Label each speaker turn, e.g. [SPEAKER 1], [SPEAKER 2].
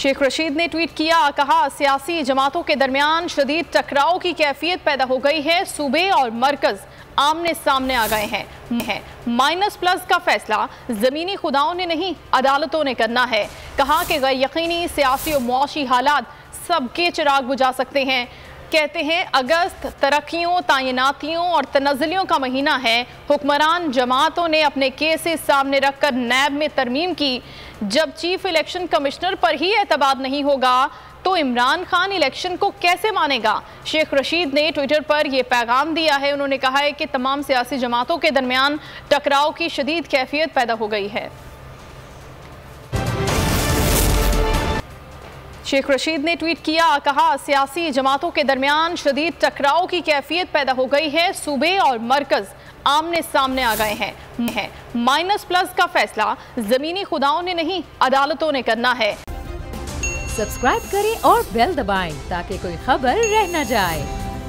[SPEAKER 1] शेख रशीद ने ट्वीट किया, कहा सियासी जमातों के दरमियान शदीद टकराव की कैफियत पैदा हो गई है। सूबे और मरकज आमने सामने आ गए हैं। माइनस प्लस का फैसला जमीनी खुदाओं ने नहीं, अदालतों ने करना है। कहा कि गैर यकीनी सियासी और मुआशी हालात सबके चिराग बुझा सकते हैं। कहते हैं अगस्त तरक्कियों, तैनातियों और तनज़्ज़ुलियों का महीना है। हुक्मरान जमातों ने अपने केसेस सामने रखकर नैब में तरमीम की। जब चीफ इलेक्शन कमिश्नर पर ही एतबार नहीं होगा तो इमरान खान इलेक्शन को कैसे मानेगा। शेख रशीद ने ट्विटर पर यह पैगाम दिया है। उन्होंने कहा है कि तमाम सियासी जमातों के दरमियान टकराव की शदीद कैफियत पैदा हो गई है। शेख रशीद ने ट्वीट किया, कहा सियासी जमातों के दरमियान शदीद टकराव की कैफियत पैदा हो गई है। सूबे और मरकज आमने सामने आ गए हैं। माइनस प्लस का फैसला जमीनी खुदाओं ने नहीं, अदालतों ने करना है।
[SPEAKER 2] सब्सक्राइब करें और बेल दबाएं ताकि कोई खबर रह न जाए।